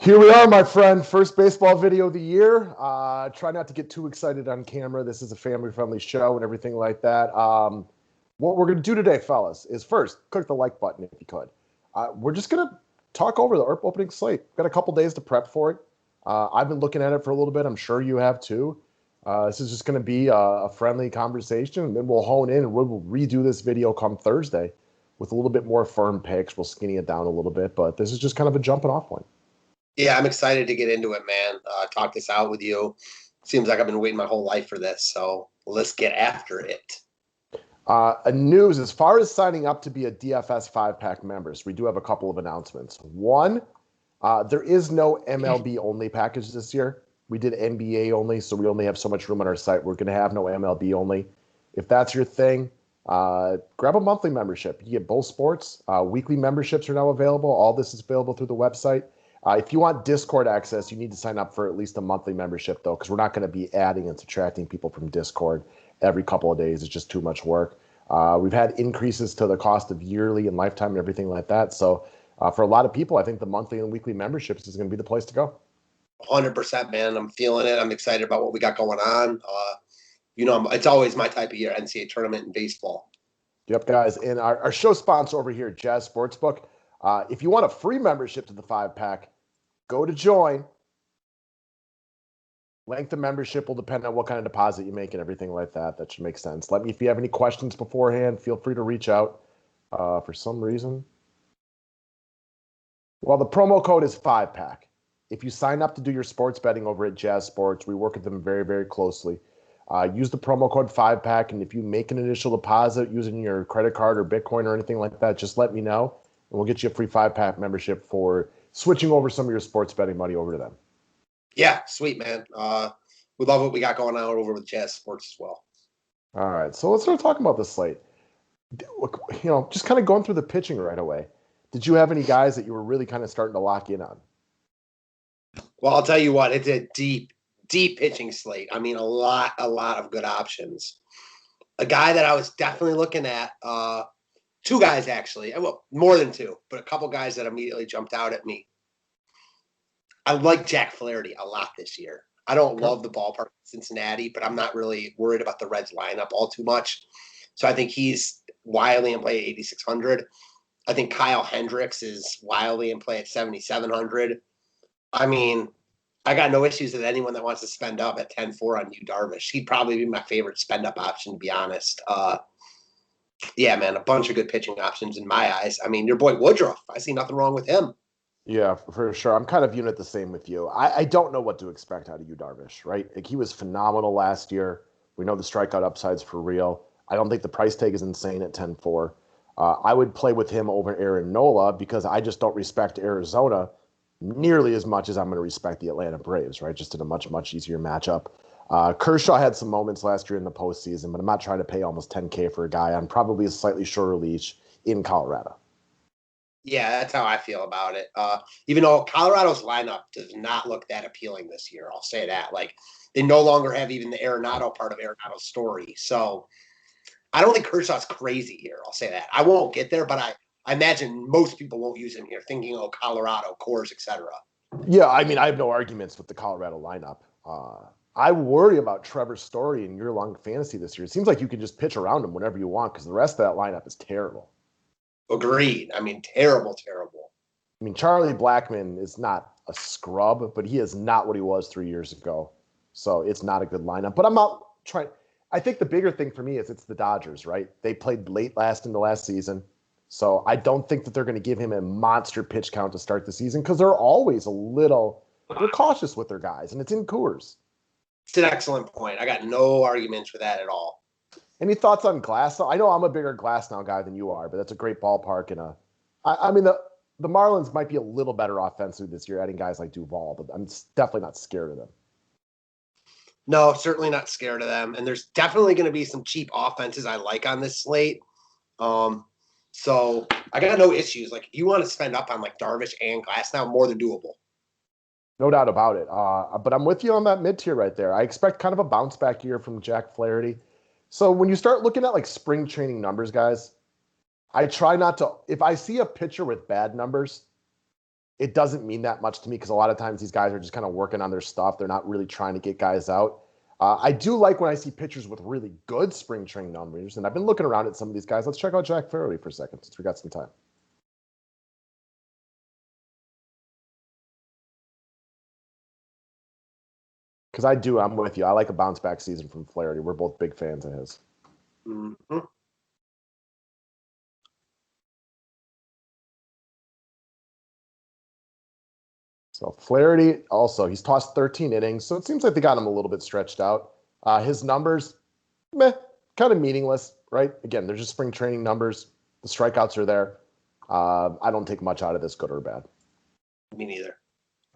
Here we are, my friend. First baseball video of the year. Try not to get too excited on camera. This is a family-friendly show and everything like that. What we're going to do today, fellas, is first, click the like button if you could. We're just going to talk over the opening slate. We've got a couple days to prep for it. I've been looking at it for a little bit. I'm sure you have too. This is just going to be a friendly conversation, and then we'll hone in and we'll redo this video come Thursday with a little bit more firm picks. We'll skinny it down a little bit, but this is just kind of a jumping off point. Yeah, I'm excited to get into it, man. Talk this out with you. Seems like I've been waiting my whole life for this, so let's get after it. News, as far as signing up to be a DFS 5-pack members, we do have a couple of announcements. One, there is no MLB only package this year. We did NBA only, so we only have so much room on our site. We're going to have no MLB only. If that's your thing, grab a monthly membership. You get both sports. Weekly memberships are now available. All this is available through the website. If you want Discord access, you need to sign up for at least a monthly membership, though, because we're not going to be adding and subtracting people from Discord every couple of days. It's just too much work. We've had increases to the cost of yearly and lifetime and everything like that. So for a lot of people, I think the monthly and weekly memberships is going to be the place to go. 100%, man. I'm feeling it. I'm excited about what we got going on. It's always my type of year, NCAA tournament and baseball. Yep, guys. And our show sponsor over here, Jazz Sportsbook. If you want a free membership to the 5-pack, go to join. Length of membership will depend on what kind of deposit you make and everything like that. That should make sense. Let me, if you have any questions beforehand, feel free to reach out. For some reason, well, the promo code is 5-pack. If you sign up to do your sports betting over at Jazz Sports, we work with them very, very closely. Use the promo code 5-pack, and if you make an initial deposit using your credit card or Bitcoin or anything like that, just let me know, and we'll get you a free 5-pack membership for switching over some of your sports betting money over to them. Yeah, sweet, man. We love what we got going on over with Jazz Sports as well. All right, so let's start talking about the slate. Just kind of going through the pitching right away. Did you have any guys that you were really kind of starting to lock in on? Well, I'll tell you what, it's a deep pitching slate. I mean, a lot of good options. A guy that I was definitely looking at, two guys actually, well, more than two, but a couple guys that immediately jumped out at me. I like Jack Flaherty a lot this year. I don't love the ballpark in Cincinnati, but I'm not really worried about the Reds lineup all too much. So I think he's wildly in play at 8,600. I think Kyle Hendricks is wildly in play at 7,700. I mean, I got no issues with anyone that wants to spend up at 10-4 on Yu Darvish. He'd probably be my favorite spend-up option, to be honest. Yeah, man, a bunch of good pitching options in my eyes. I mean, your boy Woodruff, I see nothing wrong with him. Yeah, for sure. I'm kind of viewing it the same with you. I don't know what to expect out of Yu Darvish, right? Like, he was phenomenal last year. We know the strikeout upside's for real. I don't think the price tag is insane at 10-4. I would play with him over Aaron Nola because I just don't respect Arizona nearly as much as I'm going to respect the Atlanta Braves, right? Just in a much, much easier matchup. Kershaw had some moments last year in the postseason, but I'm not trying to pay almost $10K for a guy on probably a slightly shorter leash in Colorado. Yeah, that's how I feel about it. Even though Colorado's lineup does not look that appealing this year, I'll say that. Like, they no longer have even the Arenado part of Arenado's story. So I don't think Kershaw's crazy here. I'll say that. I won't get there, but I imagine most people won't use him here, thinking, oh, Colorado, Coors, etc. Yeah, I mean, I have no arguments with the Colorado lineup. I worry about Trevor Story in year-long fantasy this year. It seems like you can just pitch around him whenever you want because the rest of that lineup is terrible. Agreed. I mean, terrible. I mean, Charlie Blackmon is not a scrub, but he is not what he was 3 years ago. So it's not a good lineup. But I'm not trying. I think the bigger thing for me is it's the Dodgers, right? They played late in the last season. So I don't think that they're going to give him a monster pitch count to start the season because they're always they're cautious with their guys, and it's in Coors. It's an excellent point. I got no arguments with that at all. Any thoughts on Glasnow? I know I'm a bigger Glasnow guy than you are, but that's a great ballpark. And I mean, the Marlins might be a little better offensively this year, adding guys like Duvall, but I'm definitely not scared of them. No, certainly not scared of them. And there's definitely going to be some cheap offenses I like on this slate. So I got no issues. Like, if you want to spend up on like Darvish and Glasnow, more than doable. No doubt about it. But I'm with you on that mid-tier right there. I expect kind of a bounce-back year from Jack Flaherty. So when you start looking at like spring training numbers, guys, I try not to – if I see a pitcher with bad numbers, it doesn't mean that much to me because a lot of times these guys are just kind of working on their stuff. They're not really trying to get guys out. I do like when I see pitchers with really good spring training numbers, and I've been looking around at some of these guys. Let's check out Jack Flaherty for a second since we got some time. Because I'm with you. I like a bounce back season from Flaherty. We're both big fans of his. Mm-hmm. So Flaherty also, he's tossed 13 innings, so it seems like they got him a little bit stretched out. His numbers, kind of meaningless, right? Again, they're just spring training numbers. The strikeouts are there. I don't take much out of this, good or bad. Me neither.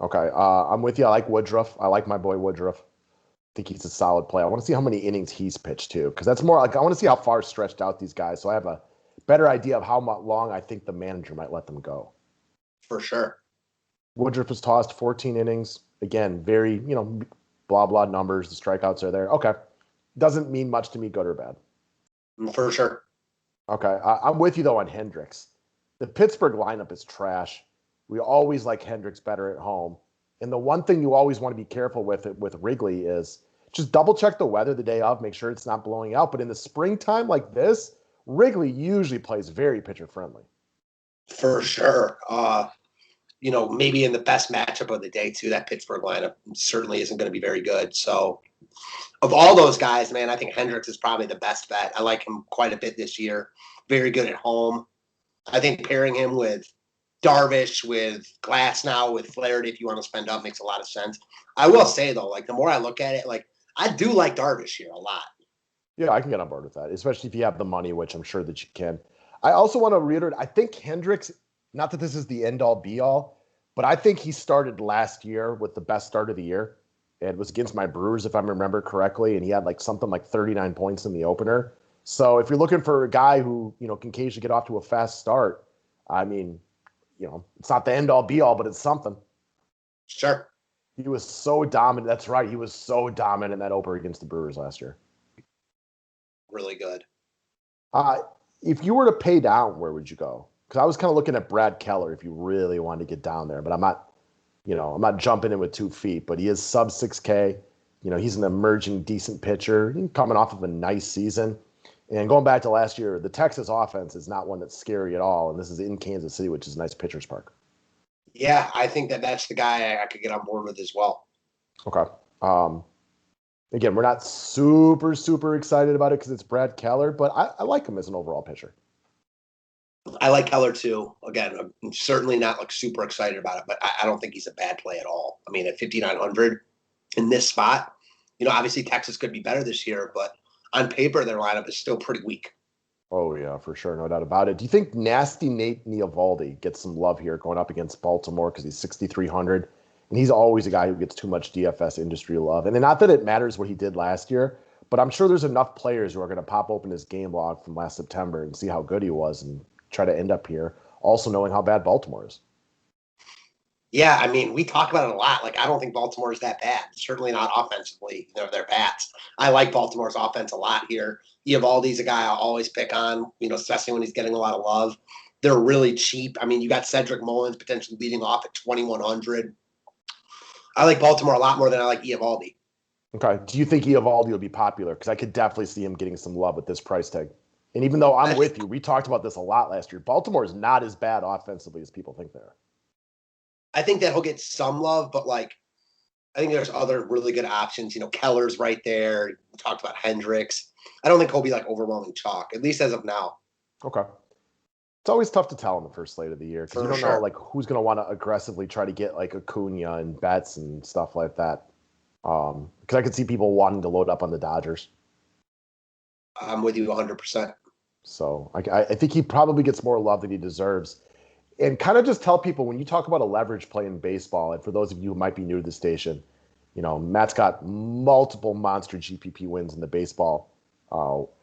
Okay, I'm with you. I like Woodruff. I like my boy Woodruff. I think he's a solid play. I want to see how many innings he's pitched too, because that's more like I want to see how far stretched out these guys, so I have a better idea of how long I think the manager might let them go. For sure. Woodruff has tossed 14 innings. Again, very, blah, blah numbers. The strikeouts are there. Okay. Doesn't mean much to me, good or bad. For sure. Okay. I'm with you, though, on Hendricks. The Pittsburgh lineup is trash. We always like Hendricks better at home. And the one thing you always want to be careful with Wrigley is just double check the weather the day of, make sure it's not blowing out. But in the springtime like this, Wrigley usually plays very pitcher friendly. For sure. Maybe in the best matchup of the day, too, that Pittsburgh lineup certainly isn't going to be very good. So, of all those guys, man, I think Hendricks is probably the best bet. I like him quite a bit this year. Very good at home. I think pairing him with Darvish, with Glasnow, with Flaherty, if you want to spend up, makes a lot of sense. I will say, though, the more I look at it, I do like Darvish here a lot. Yeah, I can get on board with that, especially if you have the money, which I'm sure that you can. I also want to reiterate, I think Hendricks, not that this is the end-all, be-all, but I think he started last year with the best start of the year. It was against my Brewers, if I remember correctly, and he had something like 39 points in the opener. So if you're looking for a guy who, can occasionally get off to a fast start, I mean, it's not the end-all, be-all, but it's something. Sure. He was so dominant. That's right. He was so dominant in that opener against the Brewers last year. Really good. If you were to pay down, where would you go? Because I was kind of looking at Brad Keller if you really wanted to get down there, but I'm not jumping in with 2 feet, but he is sub 6K. He's an emerging decent pitcher coming off of a nice season. And going back to last year, the Texas offense is not one that's scary at all. And this is in Kansas City, which is a nice pitcher's park. Yeah, I think that's the guy I could get on board with as well. Okay. Again, we're not super, super excited about it because it's Brad Keller, but I like him as an overall pitcher. I like Keller too. Again, I'm certainly not super excited about it, but I don't think he's a bad play at all. I mean, at 5,900 in this spot, obviously Texas could be better this year, but on paper, their lineup is still pretty weak. Oh, yeah, for sure. No doubt about it. Do you think nasty Nate Eovaldi gets some love here going up against Baltimore because he's 6,300? And he's always a guy who gets too much DFS industry love. And not that it matters what he did last year, but I'm sure there's enough players who are going to pop open his game log from last September and see how good he was and try to end up here, also knowing how bad Baltimore is. Yeah, I mean, we talk about it a lot. I don't think Baltimore is that bad. Certainly not offensively. Their bats. I like Baltimore's offense a lot here. Eovaldi's a guy I'll always pick on, especially when he's getting a lot of love. They're really cheap. I mean, you got Cedric Mullins potentially leading off at 2,100. I like Baltimore a lot more than I like Eovaldi. Okay. Do you think Eovaldi will be popular? Because I could definitely see him getting some love with this price tag. And even though I'm with you, we talked about this a lot last year. Baltimore is not as bad offensively as people think they are. I think that he'll get some love, but I think there's other really good options. Keller's right there. We talked about Hendricks. I don't think he'll be overwhelming chalk, at least as of now. Okay. It's always tough to tell in the first slate of the year because you don't know who's going to want to aggressively try to get Acuna and Betts and stuff like that. Because I could see people wanting to load up on the Dodgers. I'm with you 100%. So I think he probably gets more love than he deserves. And kind of just tell people when you talk about a leverage play in baseball, and for those of you who might be new to the station, Matt's got multiple monster GPP wins in the baseball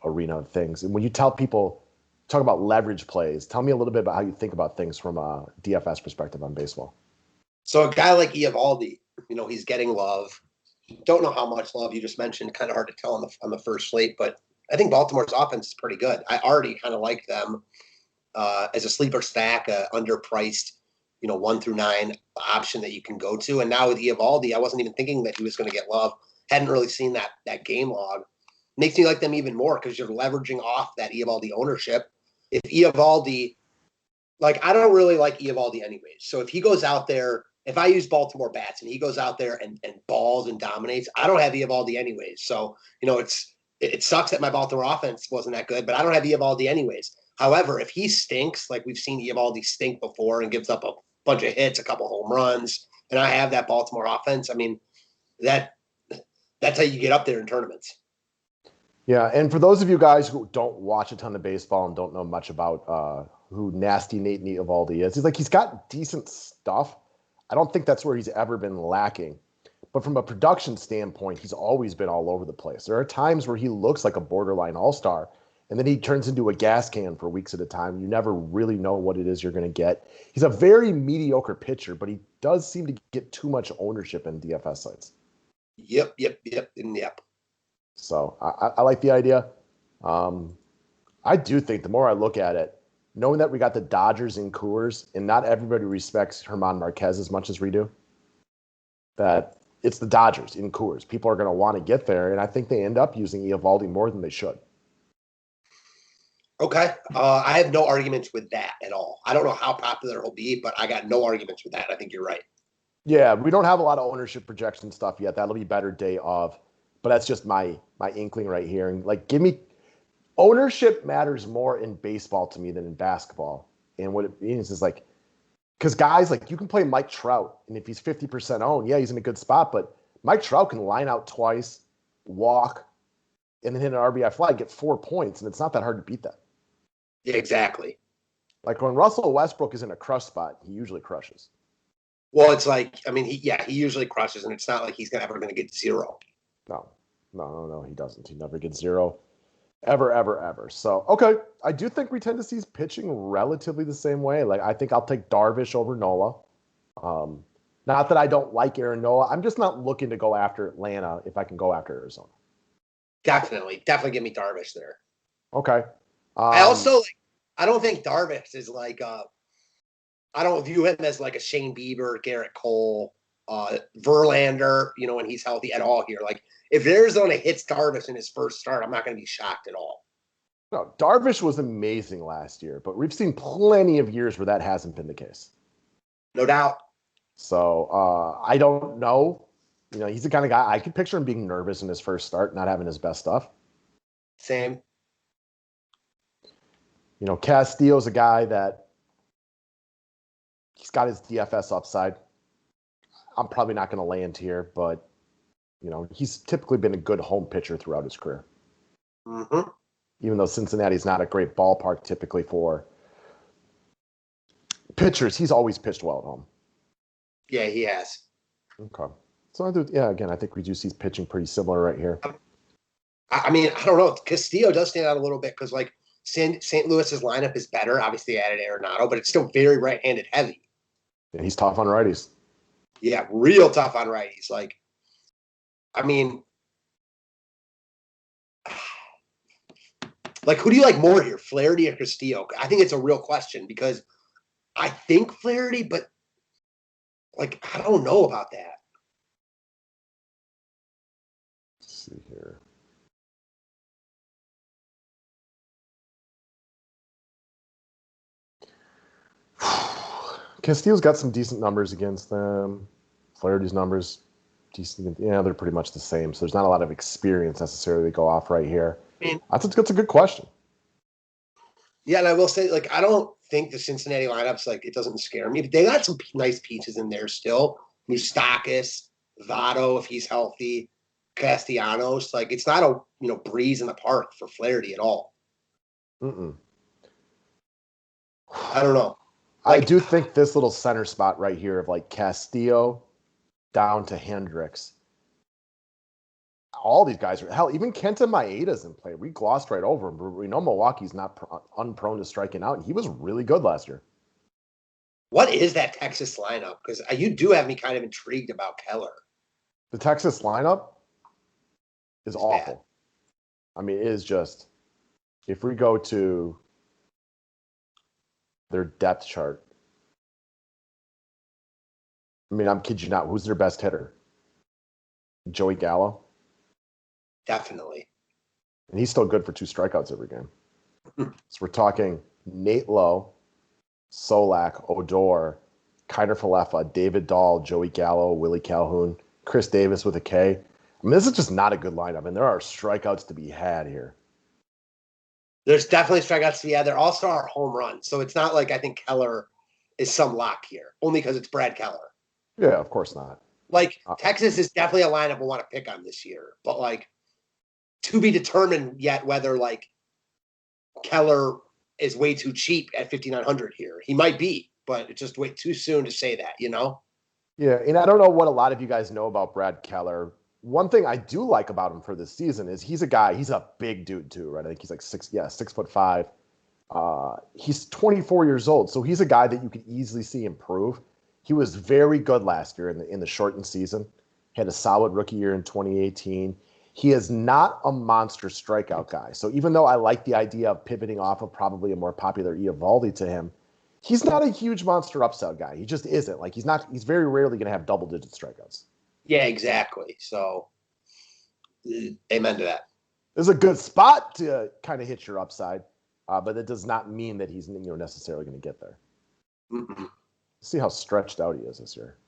arena of things. And when you tell people, talk about leverage plays, tell me a little bit about how you think about things from a DFS perspective on baseball. So a guy like Eovaldi, he's getting love. Don't know how much love you just mentioned. Kind of hard to tell on the first slate, but I think Baltimore's offense is pretty good. I already kind of like them as a sleeper stack, underpriced, 1 through 9 option that you can go to. And now with Eovaldi, I wasn't even thinking that he was going to get love. Hadn't really seen that game log. Makes me like them even more because you're leveraging off that Eovaldi ownership. If Eovaldi, I don't really like Eovaldi anyways. So if he goes out there, if I use Baltimore bats and he goes out there and balls and dominates, I don't have Eovaldi anyways. So, it sucks that my Baltimore offense wasn't that good, but I don't have Eovaldi anyways. However, if he stinks, like we've seen Eovaldi stink before and gives up a bunch of hits, a couple home runs, and I have that Baltimore offense, I mean, that's how you get up there in tournaments. Yeah, and for those of you guys who don't watch a ton of baseball and don't know much about who Nasty Nate Eovaldi is, he's got decent stuff. I don't think that's where he's ever been lacking. But from a production standpoint, he's always been all over the place. There are times where he looks like a borderline all-star, and then he turns into a gas can for weeks at a time. You never really know what it is you're going to get. He's a very mediocre pitcher, but he does seem to get too much ownership in DFS sites. Yep. So I like the idea. I do think the more I look at it, knowing that we got the Dodgers in Coors, and not everybody respects German Marquez as much as we do, that it's the Dodgers in Coors. People are going to want to get there, and I think they end up using Eovaldi more than they should. Okay. I have no arguments with that at all. I don't know how popular he'll be, but I got no arguments with that. I think you're right. Yeah, we don't have a lot of ownership projection stuff yet. That'll be better day of. But that's just my inkling right here. And give me ownership matters more in baseball to me than in basketball. And what it means is because guys, you can play Mike Trout, and if he's 50% owned, yeah, he's in a good spot. But Mike Trout can line out twice, walk, and then hit an RBI fly, get 4 points, and it's not that hard to beat that. Yeah, exactly. When Russell Westbrook is in a crush spot, he usually crushes. Well, it's he usually crushes, and it's not like he's ever going to get 0. No, he doesn't. He never gets 0. Ever. So, okay. I do think we tend to see his pitching relatively the same way. I think I'll take Darvish over Nola. Not that I don't like Aaron Nola. I'm just not looking to go after Atlanta if I can go after Arizona. Definitely give me Darvish there. Okay. I also, I don't think Darvish is I don't view him as a Shane Bieber, Garrett Cole, Verlander, when he's healthy at all here. If Arizona hits Darvish in his first start, I'm not going to be shocked at all. No, Darvish was amazing last year, but we've seen plenty of years where that hasn't been the case. No doubt. So I don't know. He's the kind of guy I could picture him being nervous in his first start, not having his best stuff. Same. Castillo's a guy that he's got his DFS upside. I'm probably not going to land here, but he's typically been a good home pitcher throughout his career. Mm-hmm. Even though Cincinnati's not a great ballpark typically for pitchers, he's always pitched well at home. Yeah, he has. Okay. So again, I think we do see pitching pretty similar right here. I don't know. Castillo does stand out a little bit because St. Louis's lineup is better. Obviously, they added Arenado, but it's still very right-handed heavy. And he's tough on righties. Yeah, real tough on righties. Who do you like more here, Flaherty or Castillo? I think it's a real question because I think Flaherty, but I don't know about that. Let's see here. Castillo's got some decent numbers against them. Flaherty's numbers, decent. Yeah, they're pretty much the same. So there's not a lot of experience necessarily to go off right here. That's a good question. Yeah, and I will say, I don't think the Cincinnati lineups, it doesn't scare me. But they got some nice pieces in there still. Moustakas, Votto, if he's healthy, Castellanos. It's not a breeze in the park for Flaherty at all. Mm-mm. I don't know. I do think this little center spot right here of Castillo down to Hendricks. All these guys are, hell, even Kenta Maeda's in play. We glossed right over him, but we know Milwaukee's not unprone to striking out, and he was really good last year. What is that Texas lineup? Because you do have me kind of intrigued about Keller. The Texas lineup is awful. Bad. It is just, if we go to their depth chart, I mean, I'm kidding you not. Who's their best hitter? Joey Gallo? Definitely. And he's still good for 2 strikeouts every game. So we're talking Nate Lowe, Solak, Odor, Kiner Falefa, David Dahl, Joey Gallo, Willie Calhoun, Chris Davis with a K. I mean, this is just not a good lineup, and there are strikeouts to be had here. There's definitely strikeouts to be had. There also are home runs. So it's not like I think Keller is some lock here, only because it's Brad Keller. Yeah, of course not. Like, Texas is definitely a lineup we'll want to pick on this year. But, like, to be determined yet whether, like, Keller is way too cheap at 5,900 here. He might be, but it's just way too soon to say that, you know? Yeah, and I don't know what a lot of you guys know about Brad Keller. One thing I do like about him for this season is he's a big dude too, right? I think he's like 6'5". He's 24 years old, so he's a guy that you could easily see improve. He was very good last year in the shortened season. Had a solid rookie year in 2018. He is not a monster strikeout guy. So even though I like the idea of pivoting off of probably a more popular Eovaldi to him, he's not a huge monster upside guy. He just isn't. Like he's very rarely going to have double-digit strikeouts. Yeah, exactly. So amen to that. There's a good spot to kind of hit your upside, but it does not mean that he's necessarily going to get there. Mm-mm. See how stretched out he is this year.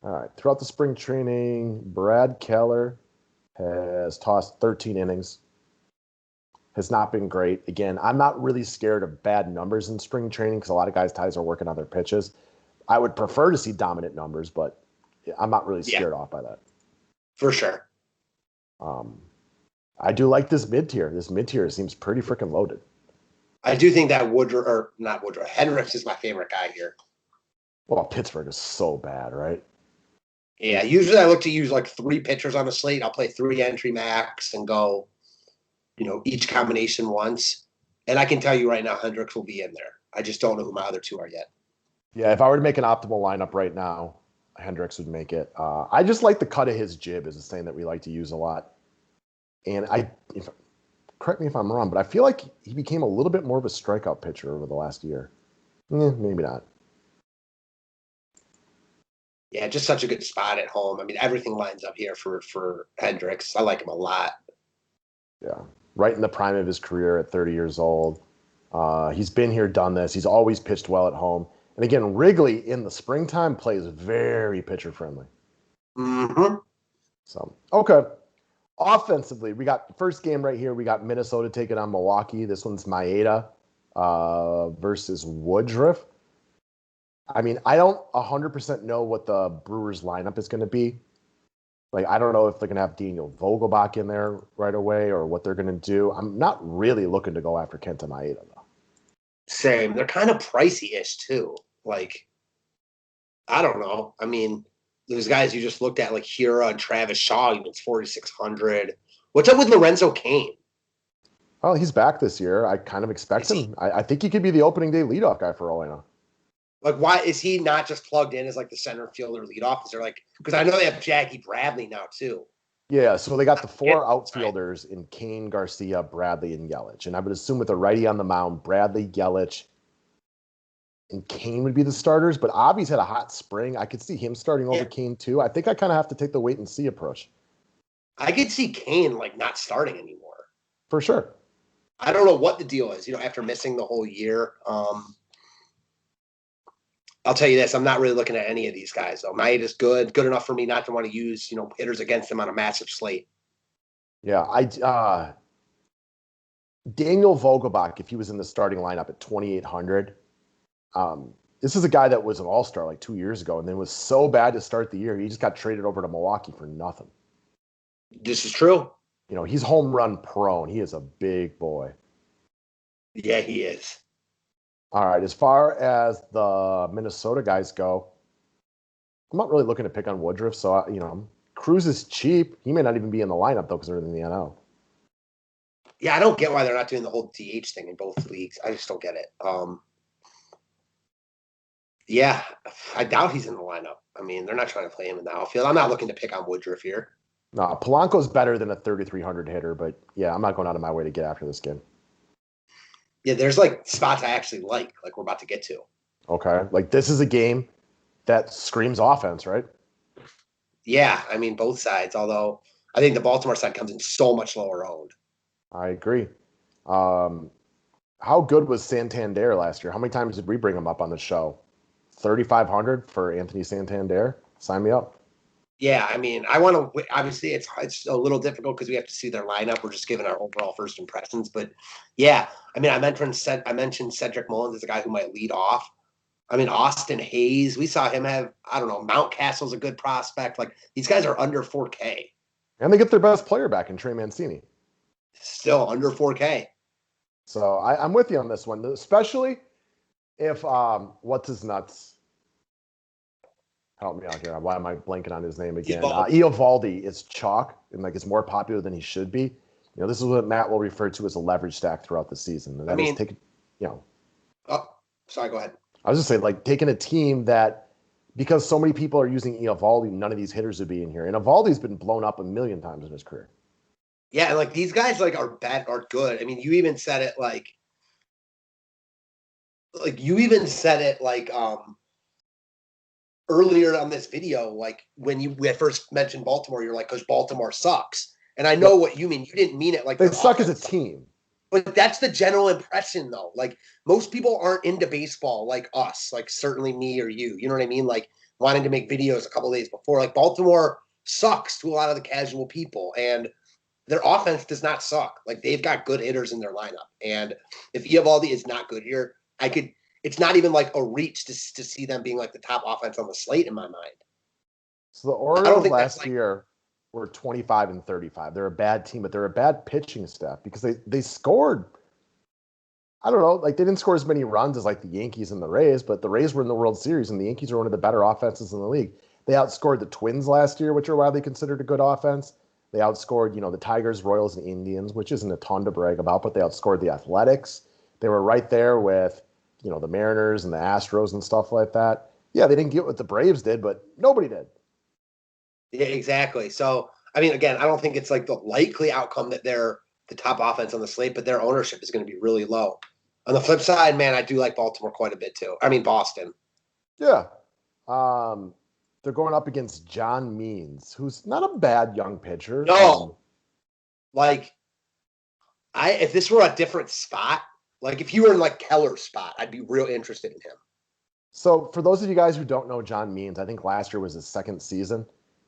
All right. Throughout the spring training, Brad Keller has tossed 13 innings. Has not been great. Again, I'm not really scared of bad numbers in spring training because a lot of guys are working on their pitches. I would prefer to see dominant numbers, but I'm not really scared off by that. For sure. I do like this mid-tier. This mid-tier seems pretty freaking loaded. I do think that Hendricks is my favorite guy here. Well, Pittsburgh is so bad, right? Yeah, usually I look to use like 3 pitchers on the slate. I'll play 3 entry max and go, each combination once. And I can tell you right now, Hendricks will be in there. I just don't know who my other 2 are yet. Yeah, if I were to make an optimal lineup right now, Hendricks would make it. I just like the cut of his jib is a thing that we like to use a lot. And correct me if I'm wrong, but I feel like he became a little bit more of a strikeout pitcher over the last year. Maybe not. Yeah, just such a good spot at home. I mean, everything lines up here for Hendricks. I like him a lot. Yeah, right in the prime of his career at 30 years old. He's been here, done this. He's always pitched well at home. And again, Wrigley in the springtime plays very pitcher friendly. Mm-hmm. So, okay. Offensively, we got first game right here. We got Minnesota taking on Milwaukee. This one's Maeda versus Woodruff. I mean, I don't 100% know what the Brewers lineup is going to be. Like, I don't know if they're going to have Daniel Vogelbach in there right away or what they're going to do. I'm not really looking to go after Kenta Maeda, though. Same. They're kind of pricey-ish, too. Like, I don't know. I mean, those guys you just looked at, like Hira and Travis Shaw, it's 4,600. What's up with Lorenzo Cain? Well, he's back this year. I kind of expect him. I think he could be the opening day leadoff guy for all I know. Like, why is he not just plugged in as like the center fielder leadoff? Is there because I know they have Jackie Bradley now too. Yeah, so they got the 4 outfielders in Cain, Garcia, Bradley, and Yelich. And I would assume with a righty on the mound, Bradley, Yelich, and Cain would be the starters. But Avi's had a hot spring. I could see him starting over Cain too. I think I kind of have to take the wait and see approach. I could see Cain not starting anymore. For sure. I don't know what the deal is, after missing the whole year. I'll tell you this, I'm not really looking at any of these guys, though. Maeda's good enough for me not to want to use, hitters against him on a massive slate. Yeah, Daniel Vogelbach, if he was in the starting lineup at 2,800, this is a guy that was an all-star like 2 years ago and then was so bad to start the year, he just got traded over to Milwaukee for nothing. This is true. He's home run prone. He is a big boy. Yeah, he is. All right, as far as the Minnesota guys go, I'm not really looking to pick on Woodruff. So, Cruz is cheap. He may not even be in the lineup, though, because they're in the NL. Yeah, I don't get why they're not doing the whole DH thing in both leagues. I just don't get it. Yeah, I doubt he's in the lineup. I mean, they're not trying to play him in the outfield. I'm not looking to pick on Woodruff here. No, Polanco's better than a 3,300 hitter, but, yeah, I'm not going out of my way to get after this kid. Yeah, there's spots I actually like we're about to get to. Okay. Like this is a game that screams offense, right? Yeah, I mean both sides. Although I think the Baltimore side comes in so much lower owned. I agree. Um, how good was Santander last year? How many times did we bring him up on the show? 3,500 for Anthony Santander. Sign me up. Yeah, I mean, I want to. Obviously, it's a little difficult because we have to see their lineup. We're just giving our overall first impressions, but yeah, I mean, I mentioned Cedric Mullins as a guy who might lead off. I mean, Austin Hayes, we saw him have. I don't know, Mountcastle's a good prospect. Like these guys are under 4K, And they get their best player back in Trey Mancini. still under 4K. So I'm with you on this one, especially if what's his nuts? Help me out here. Why am I blanking on his name again? Eovaldi is chalk and like it's more popular than he should be. You know, this is what Matt will refer to as a leverage stack throughout the season. And that is taking, you know. Oh, sorry, go ahead. I was just saying, like taking a team that because so many people are using Eovaldi, none of these hitters would be in here. And Eovaldi's been blown up a million times in his career. Yeah, and like these guys like are good. I mean, you even said it like earlier on this video, like when we first mentioned Baltimore, you're like, because Baltimore sucks. And I know what you mean. You didn't mean it like they suck as a team. But that's the general impression, though. Like most people aren't into baseball like us, like certainly me or you. You know what I mean? Like wanting to make videos a couple days before. Like Baltimore sucks to a lot of the casual people, and their offense does not suck. Like they've got good hitters in their lineup, and if Eovaldi is not good here, It's not even like a reach to see them being like the top offense on the slate in my mind. So the Orioles last year were 25 and 35. They're a bad team, but they're a bad pitching staff because they scored. I don't know, like they didn't score as many runs as like the Yankees and the Rays, but the Rays were in the World Series and the Yankees are one of the better offenses in the league. They outscored the Twins last year, which are widely considered a good offense. They outscored, the Tigers, Royals, and Indians, which isn't a ton to brag about, but they outscored the Athletics. They were right there with, the Mariners and the Astros and stuff like that. Yeah, they didn't get what the Braves did, but nobody did. Yeah, exactly. So, I mean, again, I don't think it's like the likely outcome that they're the top offense on the slate, but their ownership is going to be really low. On the flip side, man, I do like Baltimore quite a bit too. I mean, Boston. Yeah. They're going up against John Means, who's not a bad young pitcher. No. If this were a different spot, like if you were in like Keller's spot, I'd be real interested in him. So for those of you guys who don't know John Means, I think last year was his second season,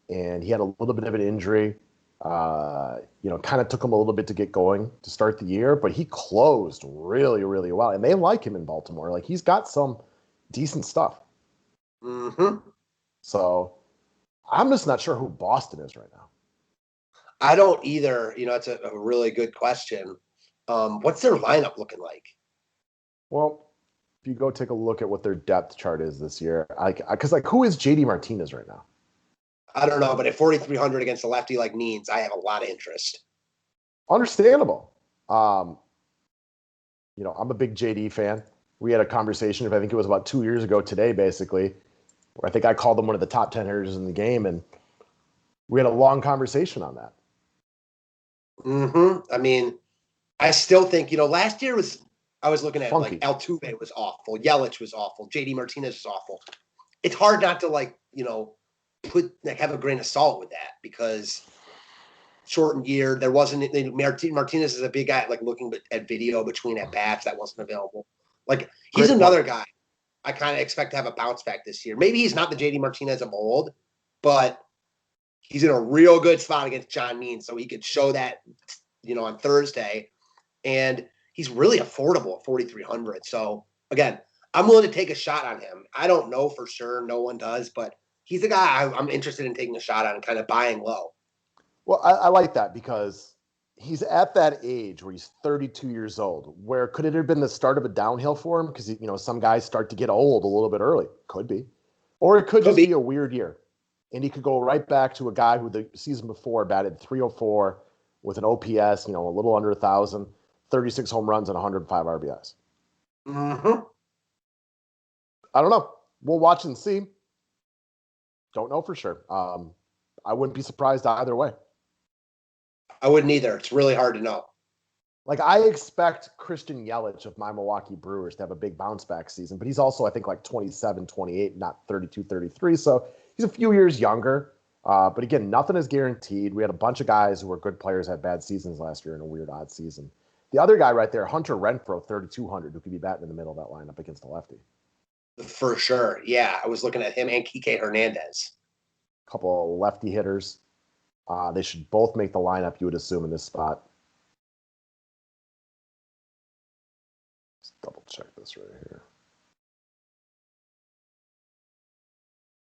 and he had a little bit of an injury. Kind of took him a little bit to get going to start the year, but he closed really, really well. And they like him in Baltimore. Like he's got some decent stuff. Mm-hmm. So I'm just not sure who Boston is right now. I don't either. It's a really good question. What's their lineup looking like? Well, if you go take a look at what their depth chart is this year, because who is JD Martinez right now? I don't know, but at 4,300 against a lefty like Means, I have a lot of interest. Understandable. I'm a big JD fan. We had a conversation, I think it was about 2 years ago today, basically, where I think I called him one of the top 10 hitters in the game, and we had a long conversation on that. Mm-hmm. I mean, I still think, last year I was looking at funky. Like Altuve was awful, Yelich was awful, JD Martinez was awful. It's hard not to have a grain of salt with that because shortened year, there wasn't Martinez is a big guy, like looking at video between at bats that wasn't available. Like he's another guy I kind of expect to have a bounce back this year. Maybe he's not the JD Martinez of old, but he's in a real good spot against John Means, so he could show that, on Thursday. And he's really affordable at 4,300. So again, I'm willing to take a shot on him. I don't know for sure. No one does, but he's a guy I'm interested in taking a shot on and kind of buying low. Well, I like that because he's at that age where he's 32 years old, where could it have been the start of a downhill for him? Because, some guys start to get old a little bit early. Could be. Or it could just be a weird year. And he could go right back to a guy who the season before batted 304 with an OPS, a little under 1,000, 36 home runs and 105 RBIs. Mm-hmm. I don't know. We'll watch and see. Don't know for sure. I wouldn't be surprised either way. I wouldn't either. It's really hard to know. Like, I expect Christian Yelich of my Milwaukee Brewers to have a big bounce back season, but he's also, I think, like 27, 28, not 32, 33. So he's a few years younger. But again, nothing is guaranteed. We had a bunch of guys who were good players had bad seasons last year in a weird odd season. The other guy right there, Hunter Renfroe, 3,200, who could be batting in the middle of that lineup against a lefty. For sure. Yeah, I was looking at him and Kike Hernandez. A couple of lefty hitters. They should both make the lineup, you would assume, in this spot. Let's double check this right here.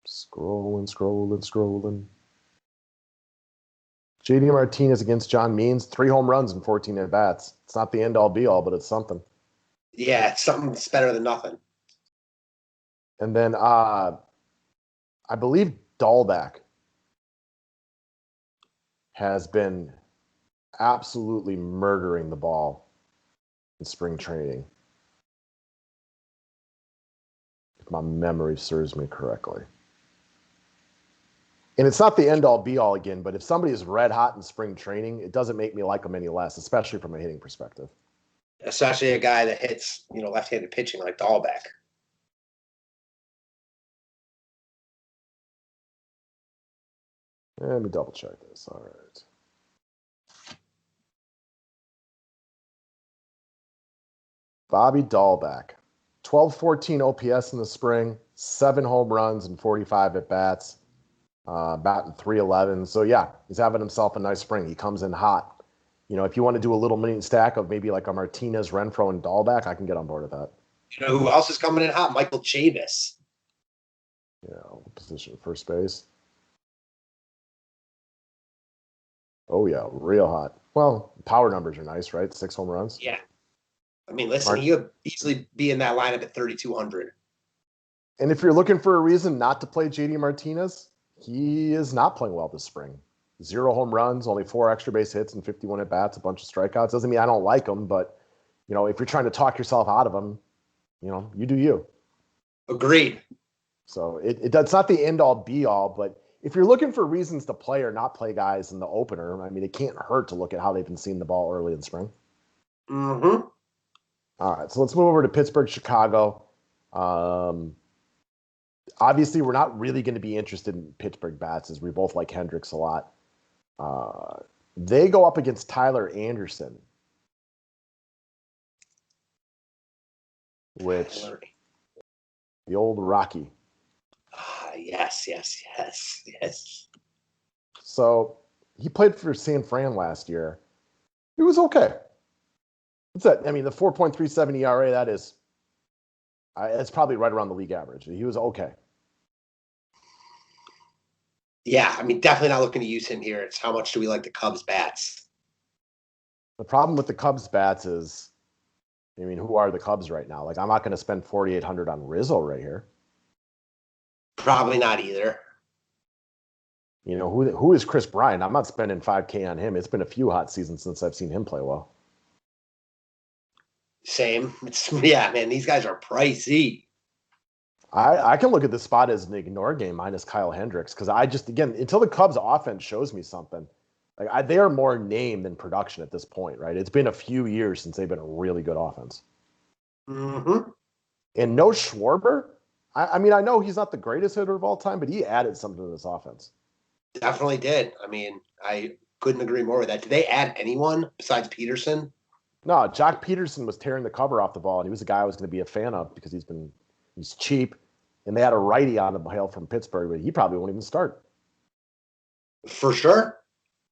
Scrolling. JD Martinez against John Means, 3 home runs and 14 at-bats. It's not the end-all, be-all, but it's something. Yeah, it's something that's better than nothing. And then I believe Dahlback has been absolutely murdering the ball in spring training, if my memory serves me correctly. And it's not the end-all, be-all again, but if somebody is red hot in spring training, it doesn't make me like them any less, especially from a hitting perspective. Especially a guy that hits, left-handed pitching like Dahlback. Let me double check this. All right. Bobby Dahlback, 1214 OPS in the spring, 7 home runs and 45 at-bats. Batting 311. So, yeah, he's having himself a nice spring. He comes in hot. If you want to do a little mini stack of maybe like a Martinez, Renfroe, and Dahlback, I can get on board with that. You know who else is coming in hot? Michael Chavis. Yeah, position first base. Oh, yeah, real hot. Well, power numbers are nice, right? 6 home runs. Yeah. I mean, listen, he would easily be in that lineup at 3,200. And if you're looking for a reason not to play JD Martinez, he is not playing well this spring. 0 home runs, only 4 extra base hits and 51 at-bats, a bunch of strikeouts. Doesn't mean I don't like him, but, if you're trying to talk yourself out of him, you do you. Agreed. So it's not the end-all, be-all, but if you're looking for reasons to play or not play guys in the opener, I mean, it can't hurt to look at how they've been seeing the ball early in spring. Mm-hmm. All right, so let's move over to Pittsburgh, Chicago. Obviously, we're not really going to be interested in Pittsburgh bats as we both like Hendricks a lot. They go up against Tyler Anderson, which the old Rocky. Yes. So he played for San Fran last year. He was okay. What's that? I mean, the 4.37 ERA, that is, it's probably right around the league average. He was okay. Yeah, I mean, definitely not looking to use him here. It's how much do we like the Cubs bats? The problem with the Cubs bats is, I mean, who are the Cubs right now? Like, I'm not going to spend $4,800 on Rizzo right here. Probably not either. Who is Chris Bryant? I'm not spending $5K on him. It's been a few hot seasons since I've seen him play well. Same. Yeah, man, these guys are pricey. I can look at this spot as an ignore game minus Kyle Hendricks because until the Cubs offense shows me something, they are more name than production at this point, right? It's been a few years since they've been a really good offense. Mm-hmm. And no Schwarber. I mean, I know he's not the greatest hitter of all time, but he added something to this offense. Definitely did. I mean, I couldn't agree more with that. Did they add anyone besides Peterson? No, Jock Peterson was tearing the cover off the ball, and he was a guy I was going to be a fan of because he's cheap, and they had a righty on the hail from Pittsburgh, but he probably won't even start. For sure.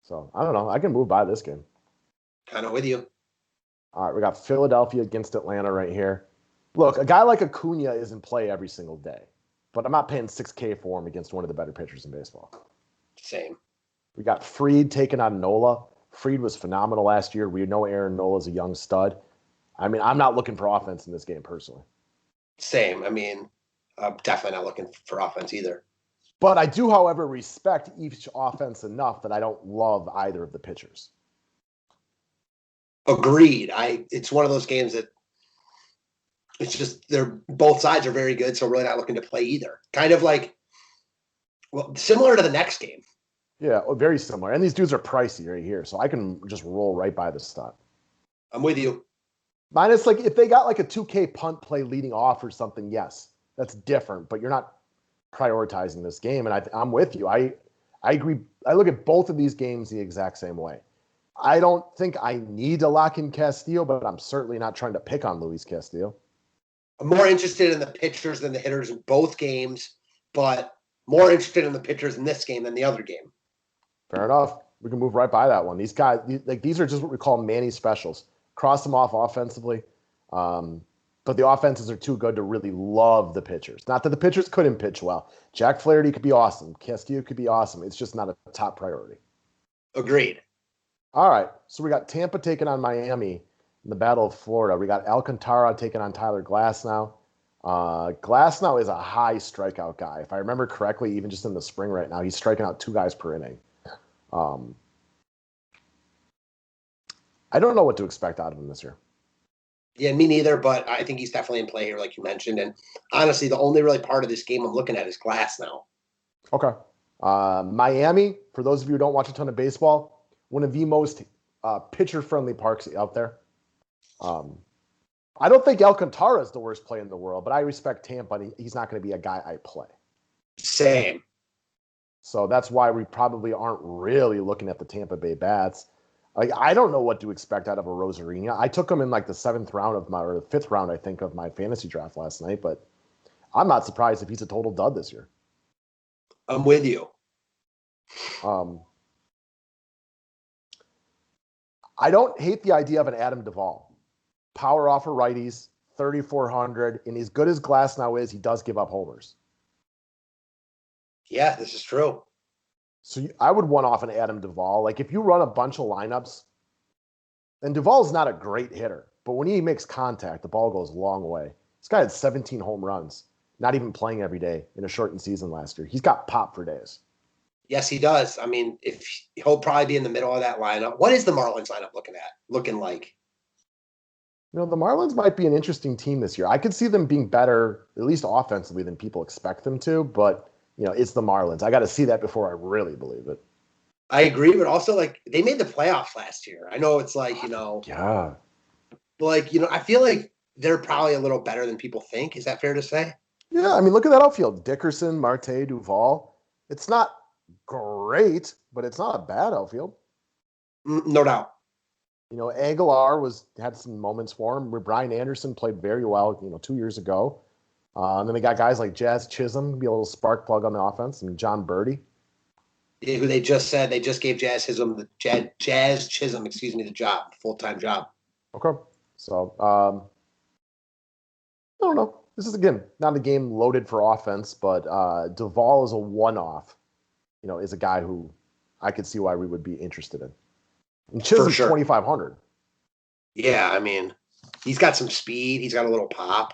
So, I don't know. I can move by this game. Kind of with you. All right, we got Philadelphia against Atlanta right here. Look, a guy like Acuna is in play every single day, but I'm not paying $6K for him against one of the better pitchers in baseball. Same. We got Fried taking on Nola. Fried was phenomenal last year. We know Aaron Nola's a young stud. I mean, I'm not looking for offense in this game personally. Same. I mean, I'm definitely not looking for offense either. But I do, however, respect each offense enough that I don't love either of the pitchers. Agreed. It's one of those games that it's just both sides are very good, so we're really not looking to play either. Kind of like, similar to the next game. Yeah, very similar. And these dudes are pricey right here, so I can just roll right by this stuff. I'm with you. Minus, like, if they got like a 2K punt play leading off or something, yes, that's different. But you're not prioritizing this game, and I'm with you. I agree. I look at both of these games the exact same way. I don't think I need to lock in Castillo, but I'm certainly not trying to pick on Luis Castillo. I'm more interested in the pitchers than the hitters in both games, but more interested in the pitchers in this game than the other game. Fair enough. We can move right by that one. These guys, like, these are just what we call Manny specials. Cross them off offensively. But the offenses are too good to really love the pitchers. Not that the pitchers couldn't pitch well. Jack Flaherty could be awesome. Castillo could be awesome. It's just not a top priority. Agreed. All right. So we got Tampa taking on Miami in the Battle of Florida. We got Alcantara taking on Tyler Glasnow. Glasnow is a high strikeout guy. If I remember correctly, even just in the spring right now, he's striking out 2 guys per inning. I don't know what to expect out of him this year. Yeah, me neither, but I think he's definitely in play here, like you mentioned. And honestly, the only really part of this game I'm looking at is Glasnow. Okay. Miami, for those of you who don't watch a ton of baseball, one of the most pitcher-friendly parks out there. I don't think Alcantara is the worst play in the world, but I respect Tampa, and he's not going to be a guy I play. Same. So that's why we probably aren't really looking at the Tampa Bay bats. Like, I don't know what to expect out of a Rosarina. I took him in like the 7th round or the 5th round, I think, of my fantasy draft last night, but I'm not surprised if he's a total dud this year. I'm with you. I don't hate the idea of an Adam Duvall. Power off of righties, 3,400, and as good as Glasnow is, he does give up homers. Yeah, this is true. So I would one off an Adam Duvall. Like, if you run a bunch of lineups, and Duvall's not a great hitter, but when he makes contact, the ball goes a long way. This guy had 17 home runs, not even playing every day in a shortened season last year. He's got pop for days. Yes, he does. I mean, if he'll probably be in the middle of that lineup. What is the Marlins lineup looking like? You know, the Marlins might be an interesting team this year. I could see them being better, at least offensively, than people expect them to, but you know, it's the Marlins. I got to see that before I really believe it. I agree, but also, like, they made the playoffs last year. I know it's like, Yeah. Like, I feel like they're probably a little better than people think. Is that fair to say? Yeah, I mean, look at that outfield. Dickerson, Marte, Duvall. It's not great, but it's not a bad outfield. No doubt. You know, Aguilar had some moments for him. Brian Anderson played very well, 2 years ago. And then they got guys like Jazz Chisholm, be a little spark plug on the offense, and John Birdie. Yeah, who they just gave Jazz Chisholm, the job, full-time job. Okay. So, I don't know. This is, again, not a game loaded for offense, but Duvall is a one-off, is a guy who I could see why we would be interested in. And Chisholm's sure. 2,500. Yeah, I mean, he's got some speed. He's got a little pop.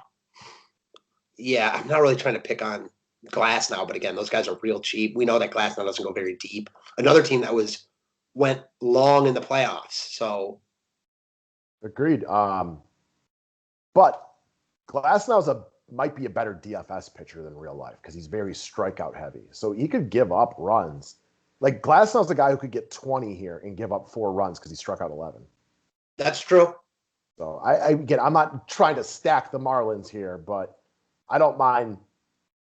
Yeah, I'm not really trying to pick on Glasnow, but again, those guys are real cheap. We know that Glasnow doesn't go very deep. Another team that went long in the playoffs. So Agreed. But Glasnow might be a better DFS pitcher than real life because he's very strikeout heavy. So he could give up runs. Like, Glasnow's the guy who could get 20 here and give up 4 runs because he struck out 11. That's true. So I'm not trying to stack the Marlins here, but I don't mind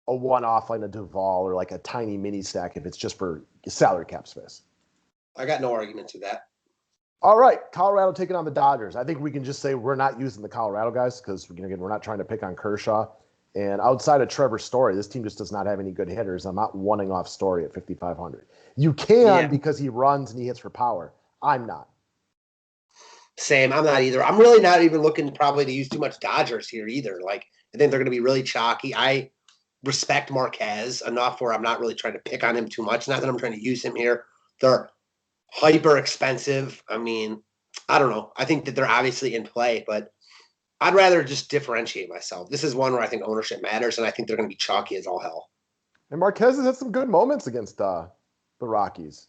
a one-off like a Duvall or like a tiny mini stack if it's just for salary cap space. I got no argument to that. All right, Colorado taking on the Dodgers. I think we can just say we're not using the Colorado guys because, again, we're not trying to pick on Kershaw. And outside of Trevor Story, this team just does not have any good hitters. I'm not wanting off Story at 5,500. You can because he runs and he hits for power. I'm not. Same. I'm not either. I'm really not even looking probably to use too much Dodgers here either. Like, I think they're going to be really chalky. I respect Marquez enough where I'm not really trying to pick on him too much. Not that I'm trying to use him here. They're hyper expensive. I mean, I don't know. I think that they're obviously in play, but I'd rather just differentiate myself. This is one where I think ownership matters, and I think they're going to be chalky as all hell. And Marquez has had some good moments against the Rockies.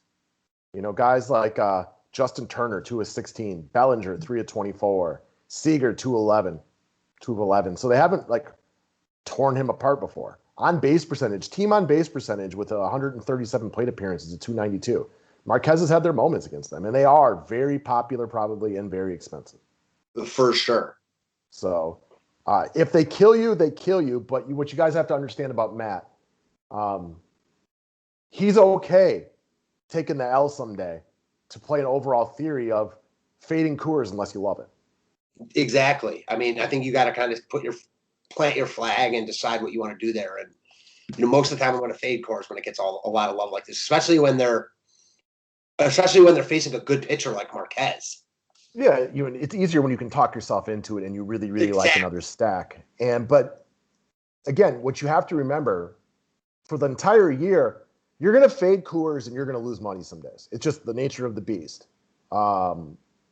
Guys like Justin Turner, 2 of 16, Bellinger, 3 of 24, Seager, 2 of 11. So they haven't torn him apart before. Team on base percentage with 137 plate appearances at 292. Marquez has had their moments against them, and they are very popular probably and very expensive. For sure. So if they kill you, they kill you. But what you guys have to understand about Matt, he's okay taking the L someday to play an overall theory of fading Coors unless you love it. Exactly. I mean, I think you got to kind of plant your flag and decide what you want to do there. And most of the time, I'm going to fade Coors when it gets a lot of love like this, especially when they're facing a good pitcher like Marquez. Yeah, it's easier when you can talk yourself into it and you really, really like another stack. But again, what you have to remember for the entire year, you're going to fade Coors and you're going to lose money some days. It's just the nature of the beast.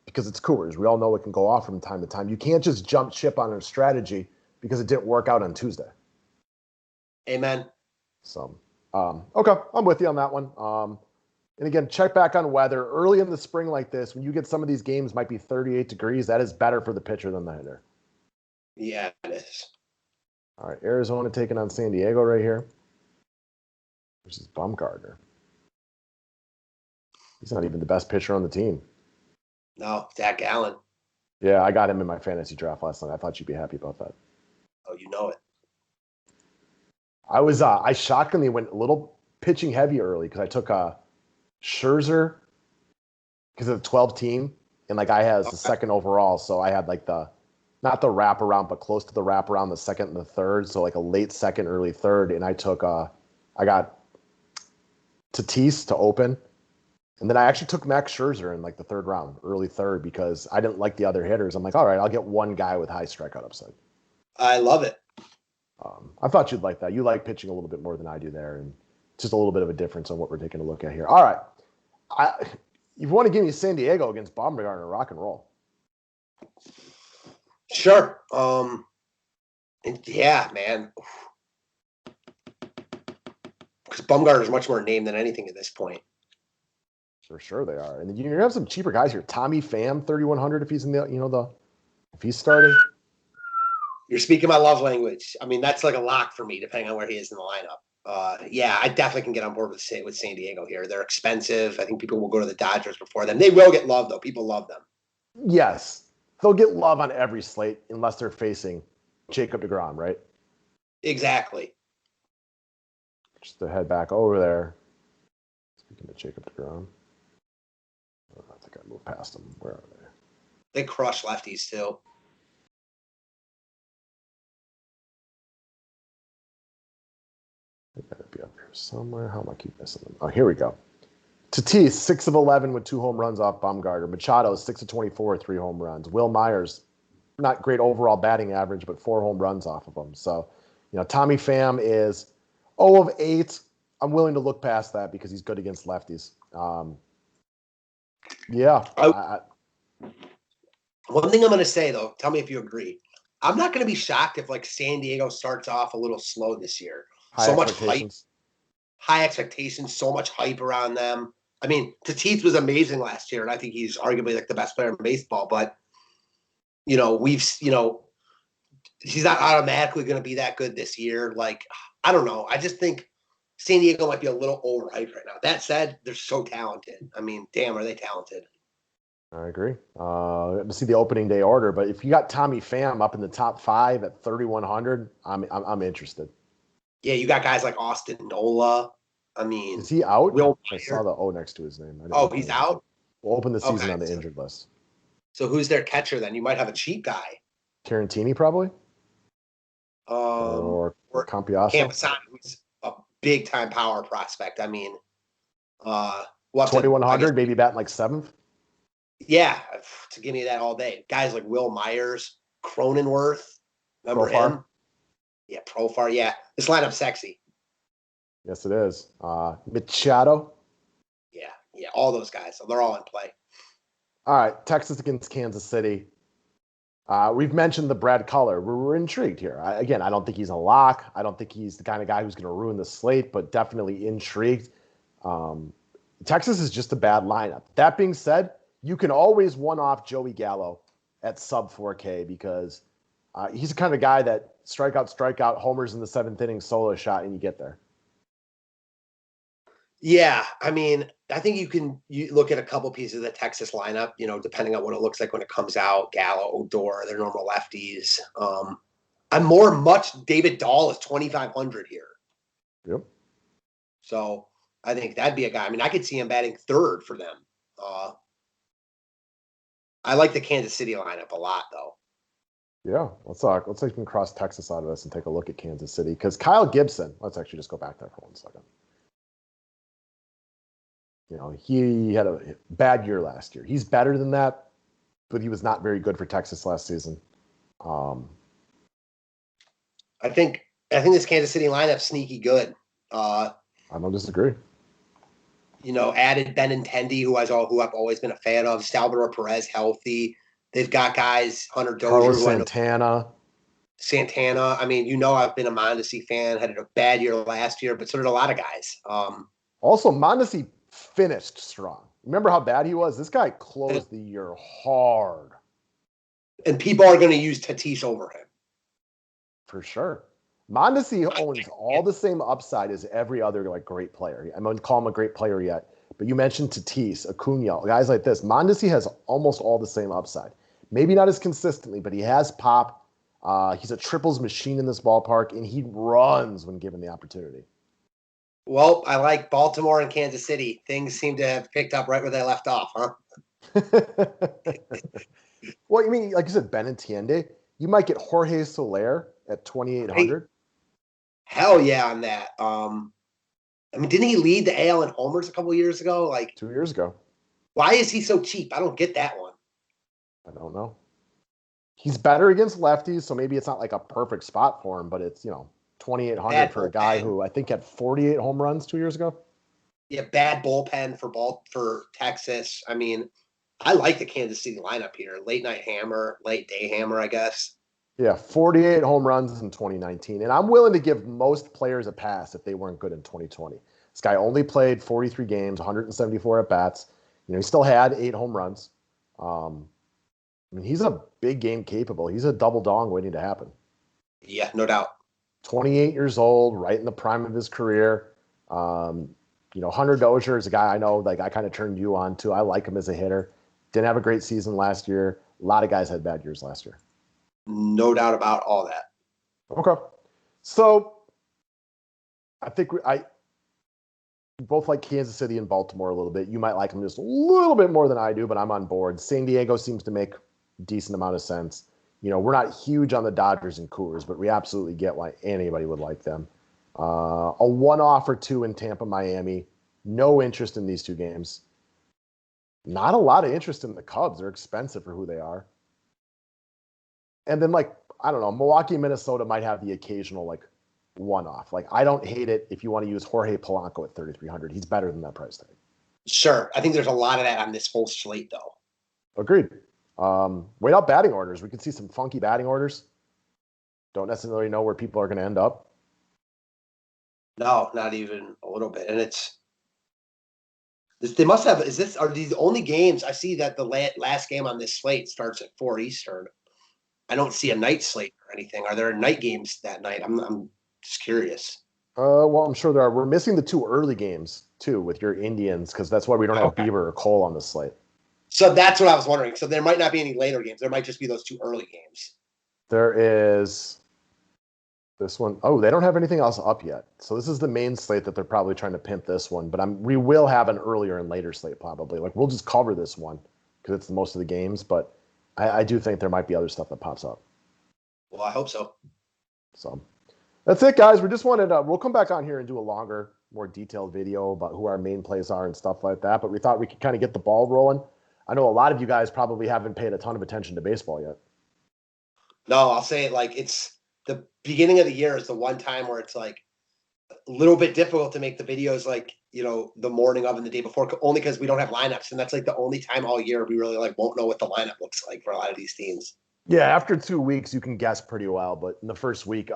Because it's Coors. We all know it can go off from time to time. You can't just jump ship on a strategy because it didn't work out on Tuesday. Amen. So, okay, I'm with you on that one. And again, check back on weather. Early in the spring like this, when you get some of these games might be 38 degrees, that is better for the pitcher than the hitter. Yeah, it is. All right, Arizona taking on San Diego right here. Versus Bumgarner. He's not even the best pitcher on the team. No, Zach Gallen. Yeah, I got him in my fantasy draft last night. I thought you'd be happy about that. Oh, you know it. I shockingly went a little pitching heavy early because I took Scherzer because of the 12 team, and I had the second overall, so I had not the wraparound, but close to the wraparound, the second and the third, so a late second, early third, and I got Tatis to open, and then I actually took Max Scherzer in the third round, early third, because I didn't like the other hitters. I'm like, all right, I'll get one guy with high strikeout upside. I love it. I thought you'd like that. You like pitching a little bit more than I do there, and just a little bit of a difference on what we're taking a look at here. All right. You want to give me San Diego against Bumgarner, rock and roll. Sure. Yeah, man. Because Bumgarner is much more named than anything at this point. For sure they are. And then you have some cheaper guys here. Tommy Pham, 3,100 if he's in if he's starting. You're speaking my love language. I mean, that's a lock for me, depending on where he is in the lineup. Yeah, I definitely can get on board with San Diego here. They're expensive. I think people will go to the Dodgers before them. They will get love, though. People love them. Yes. They'll get love on every slate unless they're facing Jacob deGrom, right? Exactly. Just to head back over there. Speaking of Jacob deGrom. I think I moved past them. Where are they? They crush lefties, too. They gotta be up here somewhere. How am I keep missing them? Oh, here we go. Tatis, 6 of 11 with 2 home runs off Bumgarner. Machado, 6 of 24, 3 home runs. Will Myers, not great overall batting average, but 4 home runs off of him. So, Tommy Pham is 0 of 8. I'm willing to look past that because he's good against lefties. Yeah. One thing I'm going to say, though, tell me if you agree. I'm not going to be shocked if San Diego starts off a little slow this year. So much hype, high expectations, so much hype around them. I mean, Tatis was amazing last year, and I think he's arguably the best player in baseball. But he's not automatically going to be that good this year. I don't know. I just think San Diego might be a little overhyped right now. That said, they're so talented. I mean, damn, are they talented? I agree. Let me see the opening day order, but if you got Tommy Pham up in the top 5 at 3,100, I'm interested. Yeah, you got guys like Austin Nola. I mean, is he out? I saw the O next to his name. He's out? We'll open the season on the injured list. So who's their catcher then? You might have a cheap guy. Tarantini, probably? Or Campiaso? Campasano, who's a big-time power prospect. I mean, 2,100, maybe batting 7th? Yeah, to give me that all day. Guys like Will Myers, Cronenworth. Remember him? Yeah, Profar. Yeah, this lineup's sexy. Yes, it is. Machado. Yeah, all those guys. So they're all in play. All right, Texas against Kansas City. We've mentioned the Brad Keller. We're intrigued here. I don't think he's a lock. I don't think he's the kind of guy who's going to ruin the slate, but definitely intrigued. Texas is just a bad lineup. That being said, you can always one-off Joey Gallo at sub 4K because he's the kind of guy that strikeout, homers in the 7th inning, solo shot, and you get there. Yeah, I mean, I think you look at a couple pieces of the Texas lineup, depending on what it looks like when it comes out. Gallo, Odor, they're normal lefties. I'm much David Dahl is 2,500 here. Yep. So I think that'd be a guy. I mean, I could see him batting third for them. I like the Kansas City lineup a lot, though. Yeah, let's even cross Texas out of this and take a look at Kansas City because Kyle Gibson. Let's actually just go back there for 1 second. He had a bad year last year. He's better than that, but he was not very good for Texas last season. I think this Kansas City lineup's sneaky good. I don't disagree. Added Benintendi, who I've always been a fan of. Salvador Perez healthy. They've got guys, Hunter Dozier. Carlos Santana. Santana. I mean, I've been a Mondesi fan. Had a bad year last year, but so did a lot of guys. Also, Mondesi finished strong. Remember how bad he was? This guy closed the year hard. And people are going to use Tatis over him. For sure. Mondesi owns all the same upside as every other great player. I wouldn't call him a great player yet, but you mentioned Tatis, Acuna, guys like this. Mondesi has almost all the same upside. Maybe not as consistently, but he has pop. He's a triples machine in this ballpark, and he runs when given the opportunity. Well, I like Baltimore and Kansas City. Things seem to have picked up right where they left off, huh? Well, you mean, like you said, Benintendi. You might get Jorge Soler at 2,800. Hell yeah on that. I mean, didn't he lead the AL in homers a couple of years ago? 2 years ago. Why is he so cheap? I don't get that one. I don't know. He's better against lefties, so maybe it's not like a perfect spot for him, but it's, 2,800 for a guy who I think had 48 home runs 2 years ago. Yeah, bad bullpen for Texas. I mean, I like the Kansas City lineup here. Late night hammer, late day hammer, I guess. Yeah, 48 home runs in 2019. And I'm willing to give most players a pass if they weren't good in 2020. This guy only played 43 games, 174 at-bats. He still had 8 home runs. I mean, he's a big game capable. He's a double dong waiting to happen. Yeah, no doubt. 28 years old, right in the prime of his career. Hunter Dozier is a guy I know, I kind of turned you on to. I like him as a hitter. Didn't have a great season last year. A lot of guys had bad years last year. No doubt about all that. Okay. So I think we both like Kansas City and Baltimore a little bit. You might like them just a little bit more than I do, but I'm on board. San Diego seems to make a decent amount of sense. We're not huge on the Dodgers and Coors, but we absolutely get why anybody would like them. A one-off or two in Tampa, Miami. No interest in these two games. Not a lot of interest in the Cubs. They're expensive for who they are. And then, I don't know, Milwaukee, Minnesota might have the occasional, one-off. I don't hate it if you want to use Jorge Polanco at 3,300. He's better than that price tag. Sure. I think there's a lot of that on this whole slate, though. Agreed. Wait out batting orders. We could see some funky batting orders. Don't necessarily know where people are going to end up. No, not even a little bit. And they must have, are these the only games? I see that the last game on this slate starts at 4 Eastern. I don't see a night slate or anything. Are there night games that night? I'm just curious. Well, I'm sure there are. We're missing the 2 early games, too, with your Indians, because that's why we don't have Bieber or Cole on the slate. So that's what I was wondering. So there might not be any later games. There might just be those 2 early games. There is this one. Oh, they don't have anything else up yet. So this is the main slate that they're probably trying to pimp this one. But we will have an earlier and later slate probably. We'll just cover this one because it's the most of the games. But I do think there might be other stuff that pops up. Well, I hope so. So that's it, guys. We just wanted we'll come back on here and do a longer, more detailed video about who our main plays are and stuff like that. But we thought we could kind of get the ball rolling. I know a lot of you guys probably haven't paid a ton of attention to baseball yet. No, I'll say it it's the beginning of the year is the one time where it's a little bit difficult to make the videos the morning of and the day before, only because we don't have lineups. And that's the only time all year we really won't know what the lineup looks like for a lot of these teams. Yeah, after 2 weeks, you can guess pretty well. But in the first week,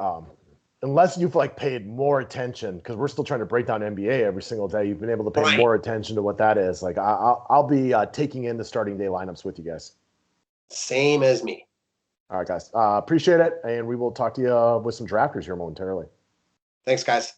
unless you've paid more attention, because we're still trying to break down NBA every single day, you've been able to pay more attention to what that is. I'll be taking in the starting day lineups with you guys. Same as me. All right, guys. Appreciate it. And we will talk to you with some drafters here momentarily. Thanks, guys.